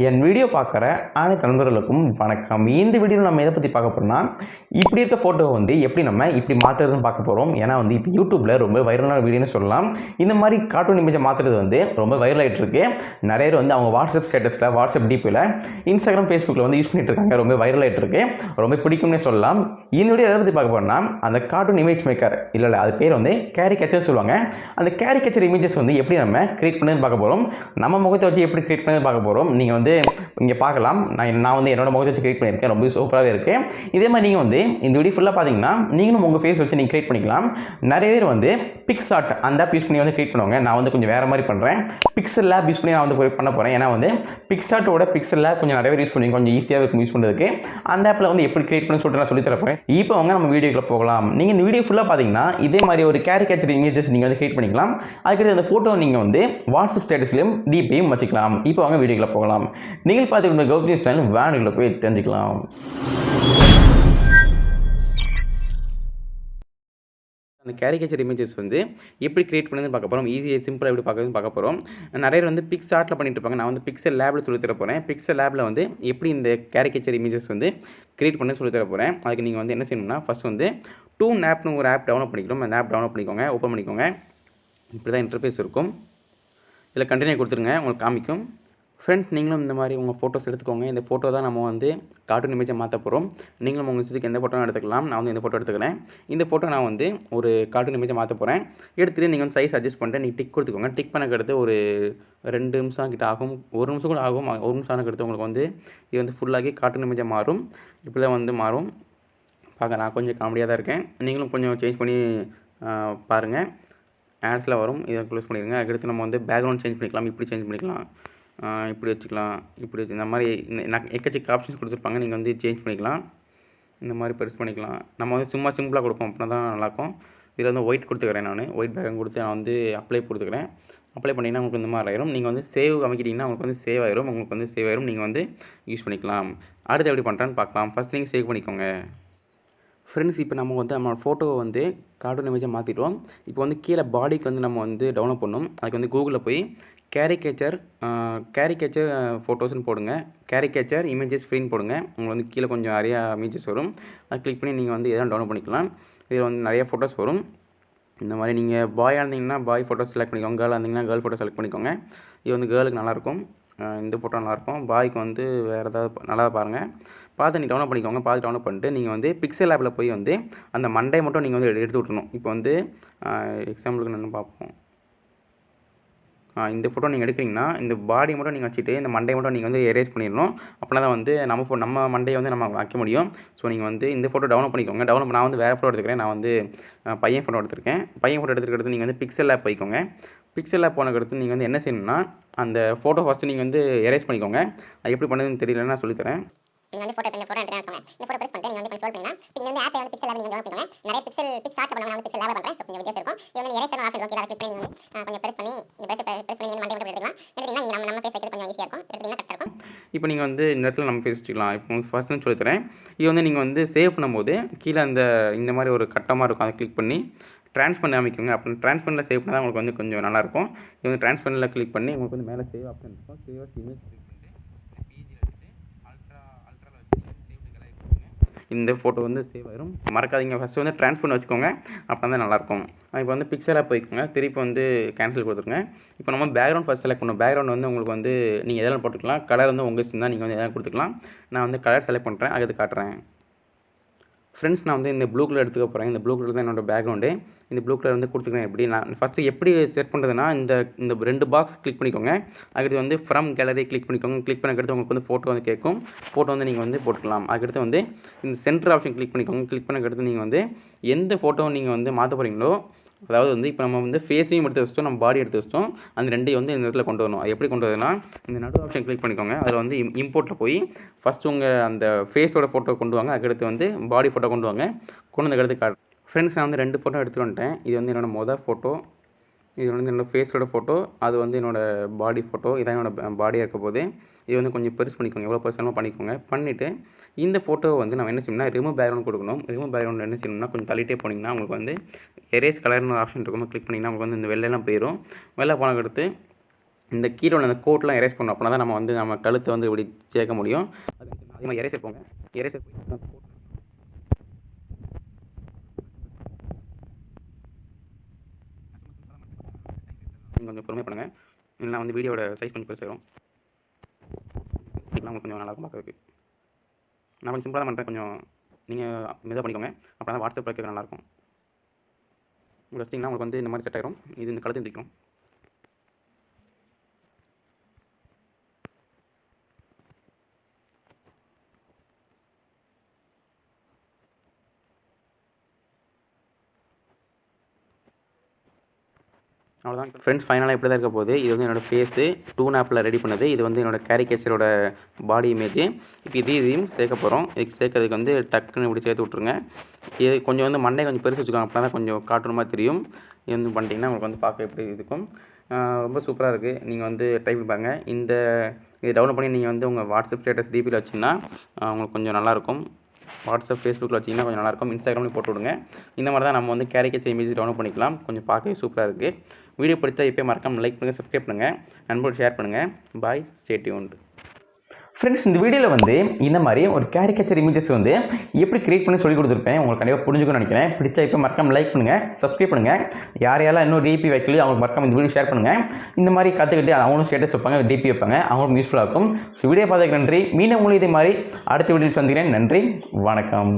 என் video பார்க்குற அனைத்து நண்பர்களுக்கும் வணக்கம். இந்த வீடியோவில் நம்ம எதை பற்றி பார்க்க போகிறோம்னா, இப்படி இருக்க ஃபோட்டோ வந்து எப்படி நம்ம இப்படி மாற்றுறதுன்னு பார்க்க போகிறோம். ஏன்னா வந்து இப்போ யூடியூப்பில் ரொம்ப வைரலான வீடியோன்னு சொல்லலாம். இந்த மாதிரி கார்ட்டூன் இமேஜை மாற்றுறது வந்து ரொம்ப வைரல் ஆகிட்டு இருக்கு. நிறைய பேர் வந்து அவங்க வாட்ஸ்அப் ஸ்டேட்டஸில், வாட்ஸ்அப் டிபியில், இன்ஸ்டாகிராம், ஃபேஸ்புக்கில் வந்து யூஸ் பண்ணிட்டு இருக்காங்க. ரொம்ப வைரல் ஆகிட்டு இருக்கு. ரொம்ப பிடிக்கும்னே சொல்லலாம். இந்த வீடியோ எதை பற்றி பார்க்க போகிறோம்னா, அந்த கார்ட்டூன் இமேஜ் மேக்கர் இல்லை அது பேர் வந்து கேரிகேச்சர் சொல்லுவாங்க. அந்த கேரிகேச்சர் இமேஜஸ் வந்து எப்படி நம்ம கிரியேட் பண்ணுறதுன்னு பார்க்க போகிறோம். நம்ம முகத்தை வச்சு எப்படி கிரியேட் பண்ணுறது பார்க்க போகிறோம். நீங்கள் வந்து இங்கே பார்க்கலாம். நான் வந்து என்னோட முகத்தை வச்சு கிரியேட் பண்ணியிருக்கேன். ரொம்ப சூப்பராகவே இருக்குது. இதே மாதிரி நீங்கள் வந்து இந்த வீடியோ ஃபுல்லாக பார்த்தீங்கன்னா நீங்களும் உங்கள் ஃபேஸ் வச்சு நீங்கள் கிரியேட் பண்ணிக்கலாம். நிறைய பேர் வந்து பிக்ஸார்ட் அந்த ஆப் யூஸ் பண்ணி வந்து கிரியேட் பண்ணுவாங்க. நான் வந்து கொஞ்சம் வேறு மாதிரி பண்ணுறேன். PixelLab யூஸ் பண்ணி நான் வந்து பண்ண போகிறேன். ஏன்னா வந்து பிக்ஸார்ட்டோட PixelLab கொஞ்சம் நிறைய பேர் யூஸ் பண்ணி கொஞ்சம் ஈஸியாக இருக்கும் யூஸ் பண்ணுறதுக்கு. அந்த ஆப்பில் வந்து எப்படி கிரியேட் பண்ணி சொல்லிட்டு நான் சொல்லி தரப்போகிறேன். இப்போ அவங்க நம்ம வீடியோக்குள்ள போகலாம். நீங்கள் இந்த வீடியோ ஃபுல்லாக பார்த்தீங்கன்னா இதே மாதிரி ஒரு கேரிகேச்சர் இமேஜஸ் நீங்கள் வந்து கிரியேட் பண்ணிக்கலாம். அதுக்கடுத்து அந்த ஃபோட்டோ நீங்கள் வந்து வாட்ஸ்அப் ஸ்டேட்டஸ்லையும் டிபியும் வச்சுக்கலாம். இப்போ அவங்க வீடியோக்குள்ள போகலாம். நீங்கள் பார்த்துக்கிட்ட கௌதம் சேனல் வேனுக்குள்ள போய் தெரிஞ்சுக்கலாம். அந்த கேரிகேச்சர் இமேஜஸ் வந்து எப்படி கிரியேட் பண்ணுறதுன்னு பார்க்க போகிறோம். ஈஸியாக சிம்பிளாக எப்படி பார்க்க போகிறோம். நிறைய பேர் வந்து பிக்ஸார்ட்டில் பண்ணிட்டு இருப்பாங்க. நான் வந்து PixelLabல சொல்லி தர போகிறேன். PixelLabல வந்து எப்படி இந்த கேரிகேச்சர் இமேஜஸ் வந்து கிரியேட் பண்ண சொல்லி தர போகிறேன். அதுக்கு நீங்கள் வந்து என்ன செய்யணும்னா, ஃபஸ்ட் வந்து டூன்ஆப்னு ஒரு ஆப் டவுன்லோட் பண்ணிக்கிறோம். அந்த ஆப் டவுன்லோட் பண்ணிக்கோங்க, ஓப்பன் பண்ணிக்கோங்க. இப்படி தான் இன்டர்ஃபேஸ் இருக்கும். இதில் கண்டினியூ கொடுத்துருங்க, உங்களுக்கு காமிக்கும். ஃப்ரெண்ட்ஸ், நீங்களும் இந்த மாதிரி உங்கள் ஃபோட்டோஸ் எடுத்துக்கோங்க. இந்த ஃபோட்டோ தான் நம்ம வந்து கார்ட்டூன் இமேஜை மாற்ற போகிறோம். நீங்களும் உங்கள் இஷ்டத்துக்கு எந்த ஃபோட்டோ எடுத்துக்கலாம். நான் வந்து இந்த ஃபோட்டோ எடுத்துக்கிறேன். இந்த ஃபோட்டோ நான் வந்து ஒரு கார்ட்டூன் இமேஜை மாற்ற போகிறேன். எடுத்துகிட்டு நீங்கள் வந்து சைஸ் அட்ஜஸ்ட் பண்ணிட்டு நீங்கள் டிக் கொடுத்துக்கோங்க. டிக் பண்ணக்கு அடுத்து ஒரு 2 நிமிஷம் கிட்ட ஆகும். 1 நிமிஷம் கூட ஆகும். 1 நிமிஷம் ஆனதுக்கு அடுத்து உங்களுக்கு வந்து இது வந்து ஃபுல்லாகி கார்ட்டூன் இமேஜாக மாறும். இப்படி தான் வந்து மாறும். பார்க்க நான் கொஞ்சம் காமெடியாக தான் இருக்கேன். நீங்களும் கொஞ்சம் சேஞ்ச் பண்ணி பாருங்கள். ஆட்ஸில் வரும். இதை க்ளோஸ் பண்ணிடுங்க. அதுக்கடுத்து நம்ம வந்து பேக்ரவுண்ட் சேஞ்ச் பண்ணிக்கலாம். இப்படி சேஞ்ச் பண்ணிக்கலாம், இப்படி வச்சுக்கலாம், இப்படி வச்சு இந்த மாதிரி எக்கச்சக்க ஆப்ஷன்ஸ் கொடுத்துருப்பாங்க. நீங்கள் வந்து சேஞ்ச் பண்ணிக்கலாம். இந்த மாதிரி பெருசு பண்ணிக்கலாம். நம்ம வந்து சும்மா சிம்பிளாக கொடுப்போம். அப்படின்னா தான் நல்லாயிருக்கும். இதில் வந்து ஒயிட் கொடுத்துக்கிறேன். நான் ஒயிட் பேக்ரவுண்ட் கொடுத்து நான் வந்து அப்ளை கொடுத்துக்கிறேன். அப்ளை பண்ணிங்கன்னா உங்களுக்கு இந்த மாதிரி ஆயிரும். நீங்கள் வந்து சேவ் அமைக்கிட்டிங்கன்னா உங்களுக்கு வந்து சேவ் ஆயிரும். நீங்கள் வந்து யூஸ் பண்ணிக்கலாம். அடுத்து எப்படி பண்ணுறான்னு பார்க்கலாம். ஃபஸ்ட் நீங்கள் சேவ் பண்ணிக்கோங்க. ஃப்ரெண்ட்ஸ், இப்போ நம்ம வந்து நம்ம ஃபோட்டோவை வந்து கார்ட்டூன் இமேஜை மாற்றிட்டோம். இப்போ வந்து கீழே பாடிக்கு வந்து நம்ம வந்து டவுன்லோட் பண்ணணும். அதுக்கு வந்து கூகுளில் போய் கேரிகேச்சர் ஃபோட்டோஸ்ன்னு போடுங்க. கேரிகேச்சர் இமேஜஸ் ஃப்ரீன்னு போடுங்க. உங்களுக்கு வந்து கீழே கொஞ்சம் நிறையா இமேஜஸ் வரும். அதை கிளிக் பண்ணி நீங்கள் வந்து எதாவது டவுன்லோட் பண்ணிக்கலாம். இதில் வந்து நிறைய ஃபோட்டோஸ் வரும். இந்த மாதிரி நீங்கள் பாயாக இருந்தீங்கன்னா பாய் ஃபோட்டோ செலக்ட் பண்ணிக்கோங்க. கேர்ளாக இருந்தீங்கன்னா கேர்ள் ஃபோட்டோ செலக்ட் பண்ணிக்கோங்க. இது வந்து கேர்ளுக்கு நல்லாயிருக்கும். இந்த ஃபோட்டோ நல்லாயிருக்கும். பாய்க்கு வந்து வேறு ஏதாவது நல்லா பாருங்கள். பார்த்து நீங்கள் டவுன்லோட் பண்ணிக்கோங்க. பார்த்து டவுன்லோட் பண்ணிட்டு நீங்கள் வந்து PixelLabல போய் வந்து அந்த மண்டே மட்டும் நீங்கள் வந்து எடுத்து விட்டுணும். இப்போ வந்து எக்ஸாம்பிளுக்கு நான் பார்ப்போம். இந்த ஃபோட்டோ நீங்கள் எடுக்கிறீங்கன்னா இந்த பாடி மட்டும் நீங்கள் வச்சுட்டு இந்த மண்டே மட்டும் நீங்கள் வந்து எரேஸ் பண்ணிடணும். அப்படின்னா தான் வந்து நம்ம மண்டையை வந்து நம்ம வைக்க முடியும். ஸோ நீங்கள் வந்து இந்த ஃபோட்டோ டவுன்லோட் பண்ணிக்கோங்க. நான் வந்து வேறு ஃபோட்டோ எடுத்துக்கிறேன். நான் வந்து பையன் ஃபோட்டோ எடுத்துருக்கேன். பையன் ஃபோட்டோ எடுத்துக்கிறது நீங்கள் வந்து PixelLab போய்க்கோங்க. PixelLab போனதுக்கடுத்து நீங்கள் வந்து என்ன செய்யணும்னா, அந்த ஃபோட்டோ ஃபஸ்ட்டு நீங்கள் வந்து எரேஸ் பண்ணிக்கோங்க. அது எப்படி பண்ணுறதுன்னு தெரியலன்னு நான் சொல்லித்தரேன். நீங்கள் வந்து ஃபோட்டோ எடுத்துக்கோங்க. இந்த ஃபோட்டோ ப்ரெஸ் பண்ணிட்டு நீங்கள் வந்து கொஞ்சம் ஸ்க்ரோல் பண்ணிங்கன்னா இப்போ இந்த ஆப் வந்து PixelLab நீங்கள் டவுன்லோட் பண்ணுங்க. நிறைய பிக்ஸார்ட் பண்ணுவாங்க. நான் வந்து PixelLab பண்ணுறேன். ஸோ கொஞ்சம் வித்தியாசம் இருக்கும். இது வந்து எரேசர் ஆப்ஷன் ஓகே. அதை கிளிக் பண்ணி கொஞ்சம் ப்ரெஸ் பண்ணி நீங்கள் மண்டே மட்டும் எடுத்துக்கலாம். எடுத்தீங்கன்னா நம்ம ஃபேஸ் வைக்கிறது கொஞ்சம் ஈஸியாக இருக்கும். எடுத்தீங்கன்னா கரெக்டாக இருக்கும். இப்போ நீங்கள் வந்து இந்த இடத்துல நம்ம ஃபேஸ் வச்சுக்கலாம். இப்போ உங்களுக்கு ஃபர்ஸ்ட்னு சொல்லித்தரேன். இது வந்து நீங்கள் வந்து சேவ் பண்ணும்போது கீழே இந்த மாதிரி ஒரு கட்டமாக இருக்கும். அதை கிளிக் பண்ணி ட்ரான்ஸ்பர் அமைக்குங்க. அப்புறம் ட்ரான்ஸ்பரில் சேவ் பண்ணால் உங்களுக்கு வந்து கொஞ்சம் நல்லாயிருக்கும். இது வந்து ட்ரான்ஸ்பரில் கிளிக் பண்ணி உங்களுக்கு வந்து மேலே சேவ் ஆப்ஷன் இருக்கும். சேவ் ஆஸ் இமேஜ் கிளிக் பண்ணிட்டு பிஜியில் எடுத்துட்டு அல்ட்ராவில் வச்சு சேவ் கலர் இந்த ஃபோட்டோ வந்து சேவ் ஆயிரும். மறக்காதீங்க, ஃபஸ்ட்டு வந்து ட்ரான்ஸ்பர் வச்சுக்கோங்க. அப்போ தான் நல்லாயிருக்கும். இப்போ வந்து PixelLab போய்க்கோங்க. திருப்பி வந்து கேன்சல் கொடுத்துருங்க. இப்போ நம்ம பேக்ரவுண்ட் ஃபஸ்ட் செலக்ட் பண்ணணும். பேக்ரவுண்ட் வந்து உங்களுக்கு வந்து நீங்கள் எதெல்லாம் போட்டுக்கலாம். கலர் வந்து உங்கள் இஷ்டம் தான். நீங்கள் வந்து எதாவது கொடுத்துக்கலாம். நான் வந்து கலர் செலக்ட் பண்ணுறேன். அது காட்டுறேன். ஃப்ரெண்ட்ஸ், நான் வந்து இந்த ப்ளூ கலர் எடுத்துக்க போகிறேன். இந்த ப்ளூ கலர் தான் என்னோடய பேக்ரவுண்டு. இந்த ப்ளூ கலர் வந்து கொடுத்துக்கிறேன். எப்படி நான் ஃபஸ்ட்டு எப்படி செட் பண்ணுறதுன்னா, இந்த 2 பாக்ஸ் கிளிக் பண்ணிக்கோங்க. அதுக்கடுத்து வந்து ஃப்ரம் கேலரி கிளிக் பண்ணிக்கோங்க. கிளிக் பண்ணக்கடுத்து உங்களுக்கு வந்து ஃபோட்டோ வந்து கேட்கும். ஃபோட்டோ வந்து நீங்கள் வந்து போட்டுக்கலாம். அதுக்கடுத்து வந்து இந்த சென்டர் ஆப்ஷன் கிளிக் பண்ணிக்கோங்க. கிளிக் பண்ணக்கடுத்து நீங்கள் வந்து எந்த ஃபோட்டோ நீங்கள் வந்து மாற்ற போகிறீங்களோ, அதாவது வந்து இப்போ நம்ம வந்து ஃபேஸையும் எடுத்து வச்சிட்டோம், நம்ம பாடி எடுத்து வச்சிட்டோம். அந்த ரெண்டையும் வந்து இந்த இடத்துல கொண்டு வரணும். அது எப்படி கொண்டு வரதுன்னா, இந்த நடு ஆப்ஷன் கிளிக் பண்ணிக்கோங்க. அதில் வந்து இம்போர்ட்டில் போய் ஃபஸ்ட்டு உங்கள் அந்த ஃபேஸோட ஃபோட்டோ கொண்டு வாங்க. அதுக்கடுத்து வந்து பாடி ஃபோட்டோ கொண்டு வாங்க. கொண்டு வந்து காட்டு. ஃப்ரெண்ட்ஸ், நான் வந்து 2 ஃபோட்டோ எடுத்துகிட்டு வந்துட்டேன். இது வந்து என்னோடய ஃபோட்டோ. இது வந்து என்னோடய ஃபேஸோட ஃபோட்டோ. அது வந்து என்னோடய பாடி ஃபோட்டோ. இதான் என்னோடய பாடியாக இருக்க போது. இது வந்து கொஞ்சம் பெருசு பண்ணிக்கோங்க. எவ்வளோ பெருசாக பண்ணிக்கோங்க. பண்ணிவிட்டு இந்த ஃபோட்டோவை வந்து நம்ம என்ன செய்யணும்னா ரிமூவ் பேக்ரவுண்ட் கொடுக்கணும். ரிமூவ் பேக்ரவுண்ட் என்ன செய்யணும்னா கொஞ்சம் தள்ளிட்டே போனீங்கன்னா உங்களுக்கு வந்து எரேஸ் கலர்னு ஒரு ஆப்ஷன் இருக்கும். கிளிக் பண்ணிங்கன்னா உங்களுக்கு வந்து இந்த வெள்ளையெல்லாம் போயிடும். வெள்ளை போனதுக்கடுத்து இந்த கீழே உள்ள அந்த கோட்லாம் எரேஸ் பண்ணணும். அப்படின்னா தான் நம்ம வந்து நம்ம கழுத்தை வந்து இப்படி சேர்க்க முடியும். அதே மாதிரி எரேசர் போங்க. எரேசர் நீங்கள் கொஞ்சம் பொறுமை பண்ணுங்கள். இல்லைனா வந்து வீடியோட சைஸ் கொஞ்சம் பெருசாகிடும். உங்களுக்கு கொஞ்சம் நல்லாயிருக்கும் பார்க்கறதுக்கு. நான் கொஞ்சம் சிம்பிளாக தான் பண்ணுறேன். கொஞ்சம் நீங்கள் மெதுவாக பண்ணிக்கோங்க. அப்போ தான் வாட்ஸ்அப்பில் வைக்க நல்லாயிருக்கும். உங்களுக்கு வச்சிட்டிங்கன்னா உங்களுக்கு வந்து இந்த மாதிரி செட் ஆகிடும். இது இந்த கழுத்து தைக்கணும். அவ்வளோதான் ஃப்ரெண்ட்ஸ், ஃபைனலாக இப்படி தான் இருக்க போகுது. இது வந்து என்னோடய ஃபேஸு 2 ஆப்பில் ரெடி பண்ணது. இது வந்து என்னோடய கேரிகேச்சரோட பாடி இமேஜ். இப்போ இதையும் சேர்க்க போகிறோம். இதுக்கு சேர்க்கறதுக்கு வந்து டக்குன்னு இப்படி சேர்த்து விட்ருங்க. இது கொஞ்சம் வந்து மண்டை கொஞ்சம் பெருசு வச்சுக்கோங்க. அப்போ தான் கொஞ்சம் காட்டுற மாதிரி தெரியும். இது வந்து பண்ணிட்டீங்கன்னா உங்களுக்கு வந்து பார்க்க எப்படி இருக்கும். ரொம்ப சூப்பராக இருக்குது. நீங்கள் வந்து ட்ரை பண்ணி பாருங்கள். இது டவுன்லோட் பண்ணி நீங்கள் வந்து உங்கள் வாட்ஸ்அப் ஸ்டேட்டஸ் டிபியில் வச்சிங்கன்னா உங்களுக்கு கொஞ்சம் நல்லாயிருக்கும். வாட்ஸ்அப் ஃபேஸ்புக்கில் வச்சிங்கன்னா கொஞ்சம் நல்லாயிருக்கும். இன்ஸ்டாகிராம்லையும் போட்டு விடுங்க. இந்த மாதிரி தான் நம்ம வந்து கேரிகேச்சர் இமேஜ் டவுன்லோட் பண்ணிக்கலாம். கொஞ்சம் பார்க்கவே சூப்பராக இருக்குது. வீடியோ பிடிச்சா இப்போ மறக்காம லைக் பண்ணுங்கள், சப்ஸ்கிரைப் பண்ணுங்கள், நண்பர்கள் ஷேர் பண்ணுங்கள். பாய், ஸ்டே டியூன்ட். ஃப்ரெண்ட்ஸ், இந்த வீடியோவில் வந்து இந்த மாதிரி ஒரு கேரிகேச்சர் இமேஜஸ் வந்து எப்படி கிரியேட் பண்ணி சொல்லி கொடுத்துருப்பேன். உங்களுக்கு கண்டிப்பாக புரிஞ்சுக்கணும்னு நினைக்கிறேன். பிடிச்சா இப்போ மறக்காம லைக் பண்ணுங்கள், சப்ஸ்கிரைப் பண்ணுங்கள். யாரையெல்லாம் இன்னும் டிபி வைக்கலையோ அவங்களுக்கு மறக்காம இந்த வீடியோ ஷேர் பண்ணுங்கள். இந்த மாதிரி கற்றுக்கிட்டு அவங்களும் ஸ்டேட்டஸ் வைப்பாங்க, டிபி வைப்பாங்க, அவங்களும் யூஸ்ஃபுல்லாக இருக்கும். ஸோ வீடியோ பார்த்ததுக்கு நன்றி. மீண்டும் உங்களுக்கு இதே மாதிரி அடுத்த வீடியோவில் சந்திக்கிறேன். நன்றி, வணக்கம்.